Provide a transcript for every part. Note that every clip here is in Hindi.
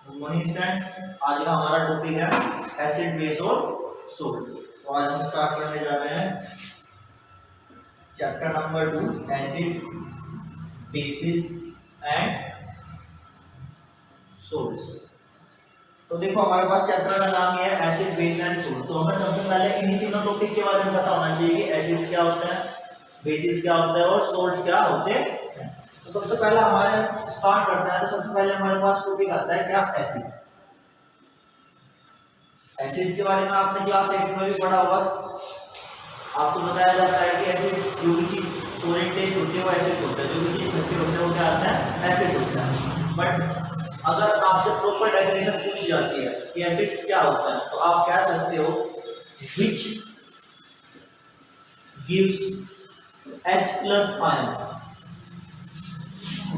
Good morning students. आज का हमारा टॉपिक है एसिड बेस और सोल्ट। तो आज हम स्टार्ट करने जा रहे हैं chapter number 2 acids bases and salts. तो देखो हमारे पास चैप्टर का नाम है एसिड बेस एंड सोल्ट। तो हमें सबसे पहले इन्हीं तीनों टॉपिक के बारे में पता होना चाहिए कि एसिड्स क्या होता है, बेसिस क्या होता है और सोल्ट क्या होते हैं। तो सबसे पहले हमारे स्टार्ट करता है तो सबसे पहले हमारे पास टॉपिक आता है क्या, एसिड। एसिड्स के बारे में आपने क्लास 8 में भी पढ़ा होगा। आपको बताया जाता है कि एसिड्स जो भी चीज सॉलिड टेस्ट होती है वो एसिड होता है, जो भी चीज खट्टी होती है वो क्या आता है, एसिड होता है। बट अगर आपसे प्रॉपर डेफिनेशन पूछी जाती है कि एसिड्स क्या होता है तो आप कह सकते हो which gives H+ ions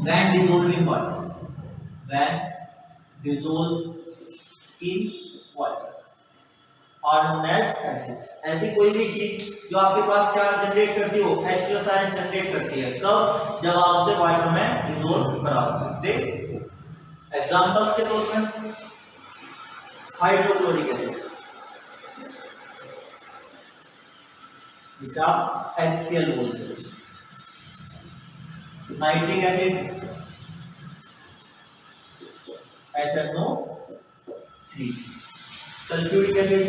when dissolved in water, when dissolved in water are known as acids। ऐसी कोई भी चीज जो आपके पास क्या जनरेट करती हो, H+ आयन जनरेट करती है, कब, जब आप उसे वाटर में डिसोल्व करा सकते हो। एग्जांपल्स के तौर पर हाइड्रोक्लोरिक एसिड, जिसे आप HCl बोलते हो, nitric acid HNO3, sulphuric acid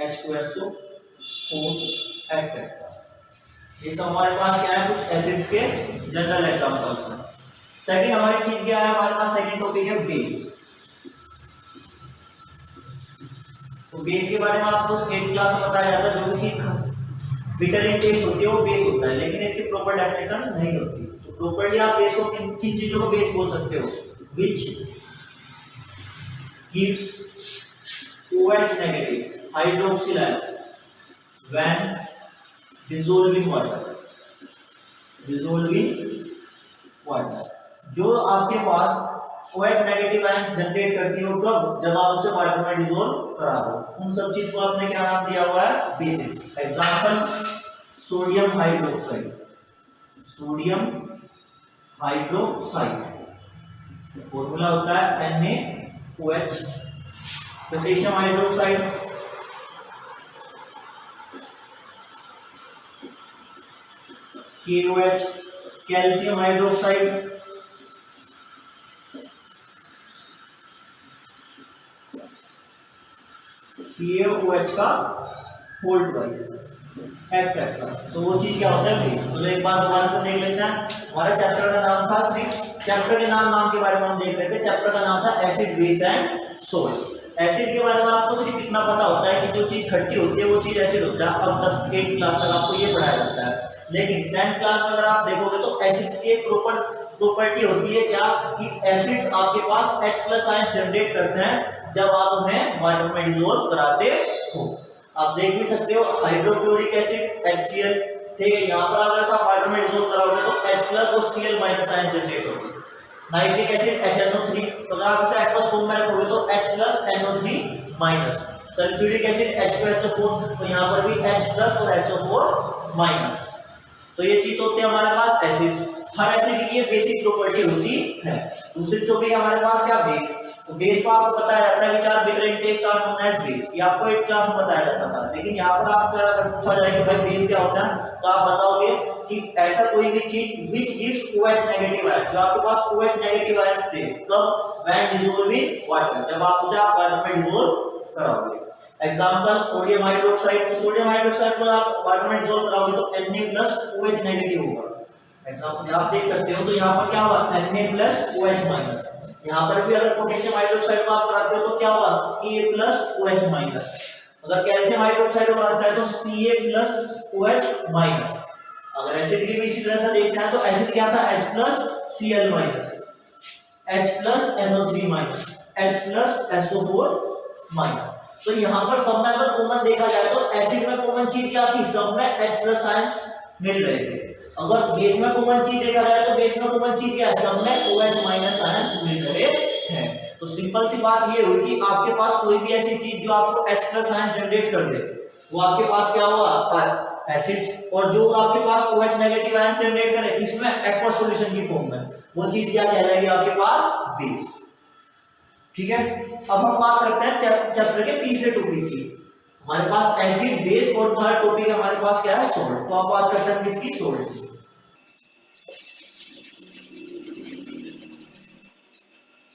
H2SO4 etcetera. ये सब हमारे पास क्या है, कुछ एसिड्स के जनरल एग्जांपल्स हैं। सेकंड हमारी चीज क्या है, हमारे पास सेकंड टॉपिक है बेस। तो बेस के बारे में आपको 8th क्लास में बताया जाता है, जो भी चीज बिटर इन टेस्ट होती है वो बेस होता है, लेकिन इसकी प्रॉपर डेफिनेशन नहीं होती। तो प्रॉपर्ली आप बेस को किन चीजों को बेस बोल सकते हो, which gives OH negative hydroxyl ions when dissolved in water, dissolved in water। जो आपके पास OH नेगेटिव आयंस जनरेट करती हो कब, जब आप उसे वाटर में डिसॉल्व करा दो। उन सब चीज को आपने क्या नाम दिया हुआ है, basis. Example sodium hydroxide, sodium hydroxide formula होता है NaOH। Potassium hydroxide, KOH। Calcium hydroxide, CaOH का होल ट्वाइस एक्सेट्रा। तो वो चीज क्या होता है, बेस। तो एक बार दोबारा से देख लेते हैं। हमारे चैप्टर का नाम था, सिर्फ चैप्टर के नाम के बारे में हम देख रहे थे। चैप्टर का नाम था acid base and salt. Acid के बारे में आपको सिर्फ इतना पता होता है कि जो चीज खट्टी होती है वो चीज एसिड होता है। अब तक 8th क्लास तक आपको ये पढ़ाया जाता है, लेकिन 10th क्लास में अगर आप देखोगे तो एसिड्स की एक प्रॉपर्टी होती है क्या, कि एसिड्स आपके पास H+ आयन जनरेट करते हैं जब आप उन्हें वाटर में डिसॉल्व कराते हो। आप देख भी सकते हो हाइड्रोक्लोरिक एसिड HCl, ठीक है। यहाँ पर अगर आप वाटर में डिसॉल्व कराओगे तो H+ और Cl- आयन जनरेट होगी। नाइट्रिक एसिड HNO3, तो अगर आप इसे एक्वस फॉर्म में रखोगे तो H+ NO3-। Sulphuric acid H2SO4, तो यहाँ पर भी H+ और SO4-। तो ये चीज होती है हमारे पास एसिड्स। हर एसिड की ये बेसिक प्रॉपर्टी होती है। दूसरी टॉपिक हमारे पास क्या, बेस। तो बेस को आपको बताया जाता है which are bitter in taste are known as base. ये आपको 8th क्लास में बताया जाता था, लेकिन यहाँ पर आपको अगर पूछा जाए कि भाई बेस क्या होता है, तो आप बताओगे कि ऐसा कोई भी चीज which gives OH negative ion, जो आपके पास OH नेगेटिव आयंस थे कब, व्हेन डिसॉल्व्ड इन वाटर, जब आप उसे वाटर में डिसॉल्व कराओगे। एग्जांपल सोडियम हाइड्रोक्साइड, तो सोडियम हाइड्रोक्साइड को आप वाटर में डिसॉल्व कराओगे तो Na+OH नेगेटिव होगा। एग्जांपल आप देख सकते हो, तो यहाँ पर क्या होगा, Na+OH-। यहाँ पर भी अगर पोटेशियम हाइड्रोक्साइड को आप कराते हो तो क्या होगा, Ka+OH-। अगर कैल्शियम हाइड्रोक्साइड को कराता है तो Ca+OH-। अगर एसिड की भी इसी तरह से देखते हैं तो एसिड क्या था, H+Cl-, H+NO3-, H+SO4-। तो यहाँ पर सब में अगर कॉमन देखा जाए तो एसिड में कॉमन चीज क्या थी, सब में H+ आयंस मिल रहे थे। अगर बेस में कॉमन चीज देखा जाए तो बेस में कॉमन चीज क्या है, सब में OH- आयंस मिल रहे हैं। तो सिंपल सी बात ये हुई कि आपके पास कोई भी ऐसी चीज जो आपको H+ आयंस जनरेट कर दे, वो आपके पास क्या होगा, एसिड, और जो आपके पास OH नेगेटिव आयन से रिलेट करे किसमें, एक्वस सॉल्यूशन की फॉर्म में, वो चीज क्या कहलाएगी आपके पास, बेस। ठीक है, अब हम बात करते हैं चैप्टर के तीसरे टॉपिक की। हमारे पास एसिड, बेस और थर्ड टॉपिक हमारे पास क्या है, सॉल्ट। तो अब बात करते हैं किसकी, सॉल्ट की।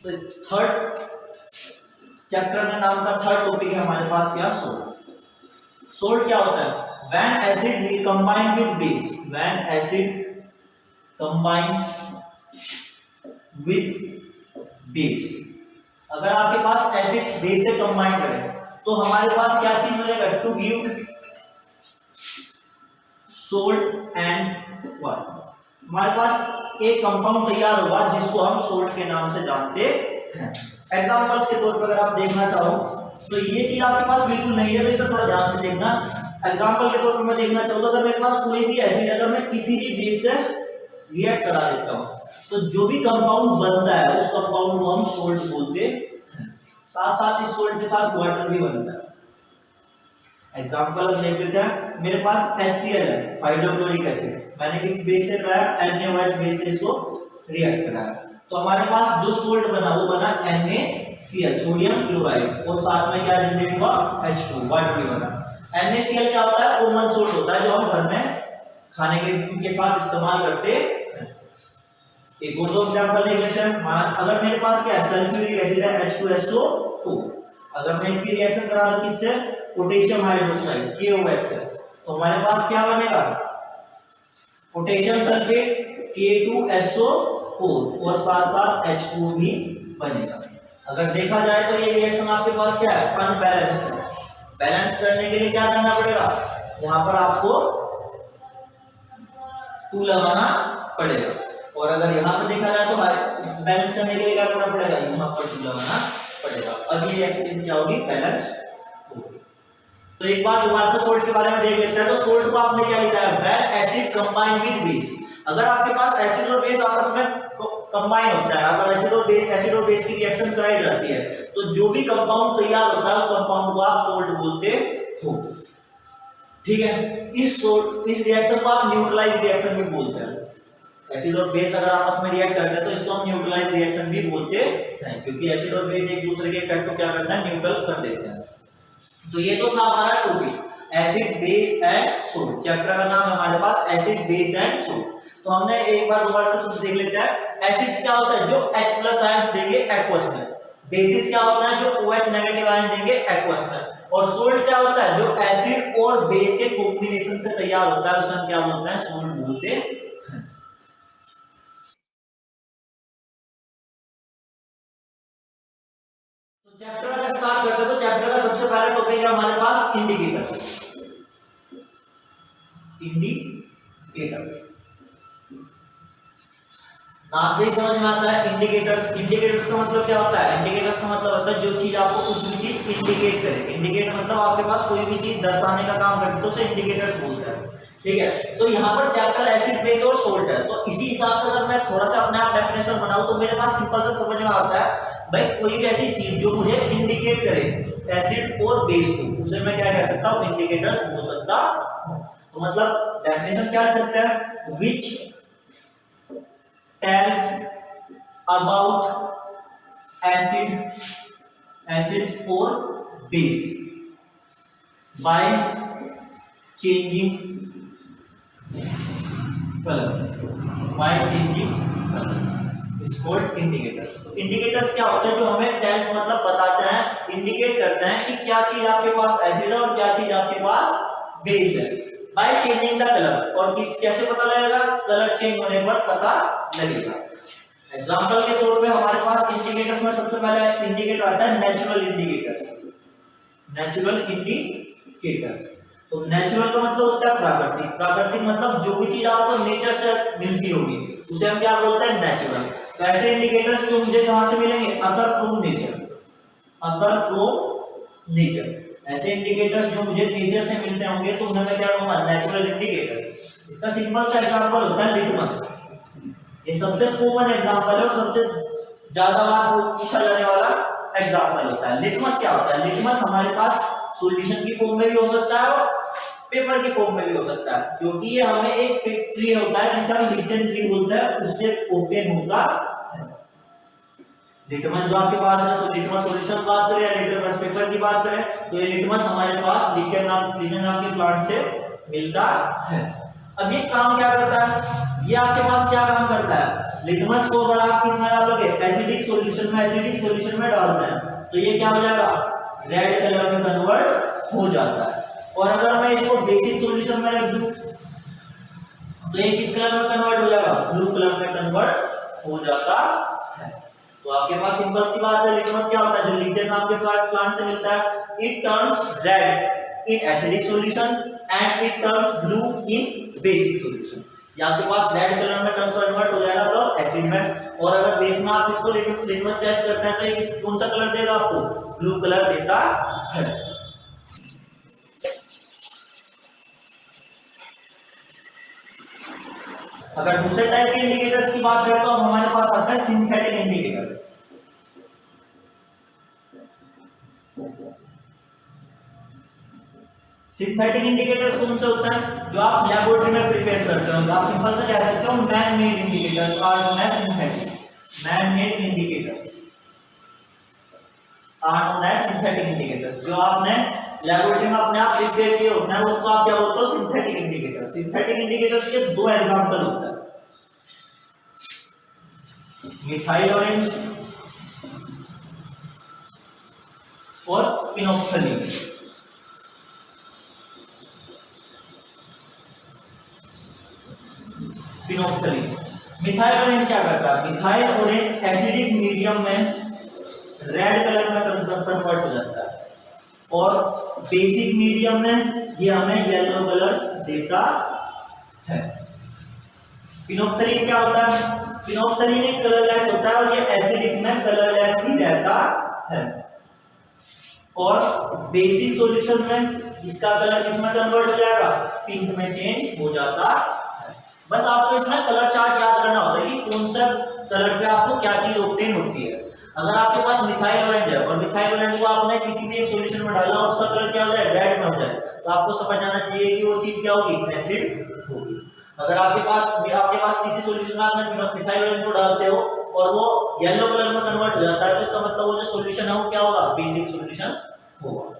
तो थर्ड चैप्टर का नाम का थर्ड टॉपिक है हमारे पास क्या, सोल्ट। सोल्ट क्या होता है, when acid combine with base, when acid combine with base, अगर आपके पास एसिड बेस से कंबाइन करे तो हमारे पास क्या चीज मिलेगा, to give salt and water. हमारे पास एक कंपाउंड तैयार होगा जिसको हम सोल्ट के नाम से जानते हैं। एग्जांपल्स के तौर पर अगर आप देखना चाहो तो ये चीज आपके पास बिल्कुल नहीं है, तो इसे थोड़ा ध्यान से देखना। एग्जांपल के तौर पर मैं देखना चाहूँ तो अगर मेरे पास कोई भी एसिड अगर मैं किसी भी बेस से रिएक्ट करा देता हूँ तो जो भी कंपाउंड बनता है उस कंपाउंड को हम सोल्ट बोलते हैं। साथ साथ इस सोल्ट के साथ वाटर भी बनता है। एग्जांपल हम देख लेते हैं, मेरे पास HCl है, हाइड्रोक्लोरिक एसिड, मैंने किस बेस से कराया, NaOH बेस से इसको रिएक्ट कराया, तो हमारे पास जो सोल्ट बना वो बना NaCl, सोडियम क्लोराइड, और साथ में क्या जनरेट हुआ, H2, वाटर भी बना। NaCl क्या होता है, कॉमन सोल्ट होता है जो हम घर में खाने के साथ इस्तेमाल करते हैं। एक और दो एग्जांपल देख लेते हैं। अगर मेरे पास क्या है, सल्फ्यूरिक एसिड है, H2SO4, अगर मैं इसकी रिएक्शन करा दूं किससे, पोटेशियम हाइड्रोक्साइड KOH से, तो हमारे पास क्या बनेगा, पोटेशियम सल्फेट K2SO4 और साथ साथ H2O भी बनेगा। अगर देखा जाए तो ये रिएक्शन आपके पास क्या है, अनबैलेंस्ड है। बैलेंस करने के लिए क्या करना पड़ेगा, यहाँ पर आपको 2 लगाना पड़ेगा, और अगर यहाँ पर देखा जाए तो बैलेंस करने के लिए क्या करना पड़ेगा, यहाँ पर 2 लगाना पड़ेगा। अब ये रिएक्शन क्या होगी, बैलेंस होगी। तो एक बार दोबारा से सोल्ट के बारे में देख लेते हैं। तो सोल्ट को आपने क्या लिखा है, when acid combine with base, अगर आपके पास एसिड और बेस आपस में कंबाइन होता है, अगर एसिड और बेस की रिएक्शन कराई जाती है तो जो भी कंपाउंड तैयार होता है उस कंपाउंड को आप सोल्ट बोलते हो। ठीक है, इस रिएक्शन को आप न्यूट्रलाइज रिएक्शन भी बोलते हैं। एसिड और बेस अगर आपस में रिएक्ट करते हैं तो इसको हम न्यूट्रलाइज रिएक्शन भी बोलते हैं, क्योंकि एसिड और बेस एक दूसरे के इफेक्ट को क्या करते हैं, न्यूट्रल कर देते हैं। तो ये तो था हमारा topic acid, base and salt. Chapter का नाम है हमारे पास एसिड, बेस एंड सोल्ट। तो हमने एक बार दोबारा से देख लेते हैं। एसिड्स क्या होता है, जो H+ आयंस देंगे एक्वस में। बेसिस क्या होता है, जो OH नेगेटिव आयन देंगे एक्वस में। और सोल्ट क्या होता है, जो एसिड और बेस के कॉम्बिनेशन से तैयार होता है, उसे हम क्या बोलते हैं, सोल्ट बोलते हैं। तो चैप्टर अगर स्टार्ट करते हैं तो चैप्टर का सबसे पहला टॉपिक है हमारे पास इंडिकेटर्स। इंडिकेटर्स नाम से ही समझ में आता है इंडिकेटर्स। इंडिकेटर्स का मतलब क्या होता है, इंडिकेटर्स का मतलब होता है जो चीज आपको कुछ भी चीज इंडिकेट करे। इंडिकेट मतलब आपके पास कोई भी चीज दर्शाने का काम करते तो उसे इंडिकेटर्स बोलते हैं। ठीक है, तो यहाँ पर चैप्टर एसिड, बेस और सोल्ट है, तो इसी हिसाब से अगर मैं थोड़ा सा अपने आप डेफिनेशन बनाऊं तो मेरे पास सिंपल से समझ में आता है, भाई कोई भी ऐसी चीज जो मुझे इंडिकेट करे एसिड और बेस को, उसे मैं क्या कह सकता हूँ, इंडिकेटर्स बोल सकता हूँ। तो मतलब डेफिनेशन क्या लिख सकते हैं, विच tells about acids or base by changing color, is called indicators। तो indicators क्या होते हैं, जो हमें tells मतलब बताते हैं, इंडिकेट करते हैं कि क्या चीज आपके पास एसिड है और क्या चीज आपके पास बेस है। बाय चेंजिंग द कलर, और कैसे पता लगेगा, कलर चेंज होने पर पता लगेगा। एग्जांपल के तौर पे हमारे पास इंडिकेटर्स में सबसे पहले इंडिकेटर आता है नेचुरल इंडिकेटर्स। नेचुरल इंडिकेटर्स, तो नेचुरल का मतलब होता है प्राकृतिक। प्राकृतिक मतलब जो भी चीज आपको नेचर से मिलती होगी उसे हम क्या बोलते हैं, नेचुरल। तो ऐसे इंडिकेटर्स जो मुझे कहां से मिलेंगे, other from nature. Other from nature, ऐसे इंडिकेटर्स जो मुझे नेचर से मिलते होंगे तो उन्हें मैं क्या कहूंगा, नेचुरल इंडिकेटर्स। इसका सिंपल सा एग्जांपल होता है लिटमस। ये सबसे कॉमन एग्जांपल है और सबसे ज्यादा बार पूछा जाने वाला एग्जांपल होता है। लिटमस क्या होता है, लिटमस हमारे पास सॉल्यूशन की फॉर्म में भी हो सकता है और पेपर की फॉर्म में भी हो सकता है, क्योंकि ये हमें एक ट्री होता है जिसे हम लिक्टन ट्री बोलते हैं, उससे ओपन होता है। लिटमस जो आपके पास है, लिटमस सॉल्यूशन की बात करें या लिटमस पेपर की बात करें, तो ये लिटमस हमारे पास लिक्टन नाम के प्लांट से मिलता है। अब ये काम क्या करता है, ये आपके पास क्या काम करता है, लिटमस को अगर आप किसमें डालोगे, एसिडिक सॉल्यूशन में डालते हैं, तो ये क्या हो जाएगा, रेड कलर में कन्वर्ट हो जाता है। और अगर मैं इसको बेसिक सॉल्यूशन में रख दूं तो ये किस कलर में कन्वर्ट हो जाएगा, ब्लू कलर में कन्वर्ट हो जाता है। तो आपके पास सिंपल सी बात है, लिटमस क्या होता है, जो लिक्टन नाम के प्लांट से मिलता है, it turns red in acidic solution and it turns blue in basic solution. या आपके पास रेड कलर में कन्वर्ट हो जाएगा तो एसिड में, और अगर बेस में आप इसको लिटमस टेस्ट करते हैं तो ये कौन सा कलर देगा आपको, ब्लू कलर देता है। अगर दूसरे टाइप के इंडिकेटर्स की बात करें तो हमारे पास आता है सिंथेटिक इंडिकेटर। सिंथेटिक इंडिकेटर्स कौन से होते हैं, जो आप लैबोरेटरी में प्रिपेयर करते हो, आप सिंपल से कह सकते हो man made indicators are known as synthetic. Man made indicators are known as synthetic indicators, जो आपने लैबोरेटरी में अपने आप प्रिपेयर किए होते हैं उसको आप क्या बोलते हो, सिंथेटिक इंडिकेटर्स। सिंथेटिक इंडिकेटर्स के दो एग्जांपल होते हैं, मिथाइल ऑरेंज और फिनोल्फथलीन। फिनोल्फथलीन, मिथाइल ऑरेंज क्या करता है, मिथाइल ऑरेंज एसिडिक मीडियम में रेड कलर में कन्वर्ट हो जाता है, और बेसिक मीडियम में ये हमें येलो कलर देता है। फिनोल्फथलीन क्या होता है, फिनोल्फथलीन एक कलरलेस होता है और ये एसिडिक में कलरलेस ही रहता है, और बेसिक सॉल्यूशन में इसका कलर किसमें कन्वर्ट हो जाएगा, पिंक में चेंज हो जाता है। बस आपको इसमें कलर चार्ट याद करना होता है कि कौन सा कलर पे आपको क्या चीज ऑब्टेन होती है। अगर आपके पास मिथाइल ऑरेंज है और मिथाइल ऑरेंज को आपने किसी भी एक सॉल्यूशन में डाला और उसका कलर क्या हो जाए, रेड में हो जाए, तो आपको समझ आना चाहिए कि वो चीज क्या होगी, एसिड होगी। अगर आपके पास किसी सॉल्यूशन में आपने मिथाइल ऑरेंज को डालते हो और वो येलो कलर में कन्वर्ट हो जाता है, तो इसका मतलब वो जो सॉल्यूशन है वो क्या होगा, बेसिक सॉल्यूशन होगा।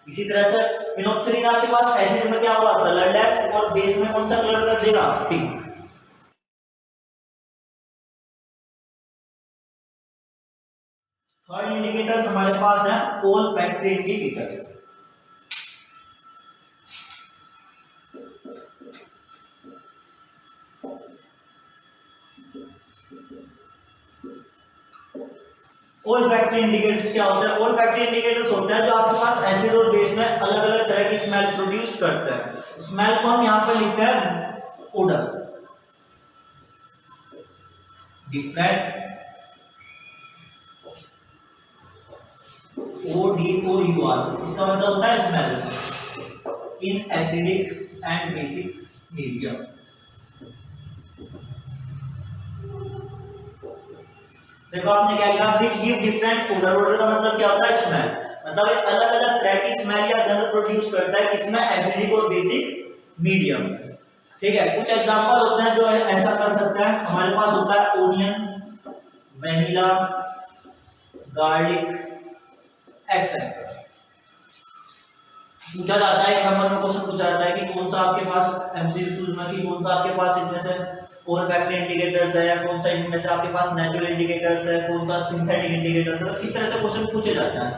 इसी तरह से फिनोल्फथलीन आपके पास एसिड में क्या होगा, कलरलेस, और बेस में कौन सा कलर कर देगा, पिंक। थर्ड इंडिकेटर्स हमारे पास है ओल्फैक्टरी इंडिकेटर्स। ओल्फैक्टरी इंडिकेटर्स क्या होता है, ओल्फैक्टरी इंडिकेटर्स होता है जो आपके पास एसिड और बेस में अलग अलग तरह की स्मेल प्रोड्यूस करते हैं। स्मेल को हम यहां पर लिखते हैं ओडर, डिफरेंट ODOUR, इसका मतलब होता है smell in acidic and basic medium. देखो आपने क्या लिखा, which give different odour. Odour का मतलब क्या होता है, स्मेल, मतलब एक अलग अलग तरह की स्मेल या गंध प्रोड्यूस करता है किसमें, एसिडिक और बेसिक मीडियम। ठीक है, कुछ एग्जांपल होते हैं जो ऐसा कर सकता है, हमारे पास होता है ओनियन, वेनिला, गार्लिक, एक्सेट्रा। पूछा जाता है, एक नंबर में क्वेश्चन पूछा जाता है कि कौन सा आपके पास एमसीक्यूज में कि कौन सा आपके पास इनमें से ओल्फैक्टरी इंडिकेटर्स है, या कौन सा इनमें से आपके पास नेचुरल इंडिकेटर्स है, कौन सा सिंथेटिक इंडिकेटर्स है। इस तरह से क्वेश्चन पूछे जाते हैं।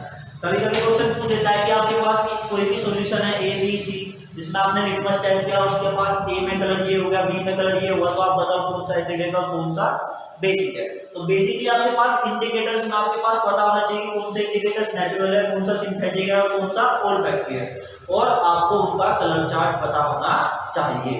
कभी कभी क्वेश्चन पूछ देता है कि आपके पास कोई भी सॉल्यूशन है ए बी सी, जिसमें आपने लिटमस टेस्ट किया, उसके पास ए में कलर ये हो गया, बी में कलर ये हुआ, तो आप बताओ कौन सा एसिड है और कौन सा बेसिक है। तो बेसिकली आपके पास इंडिकेटर्स में आपके पास पता होना चाहिए कि कौन से इंडिकेटर्स नेचुरल है, कौन सा सिंथेटिक है और कौन सा ओल्फैक्टरी है, और आपको उनका कलर चार्ट पता होना चाहिए।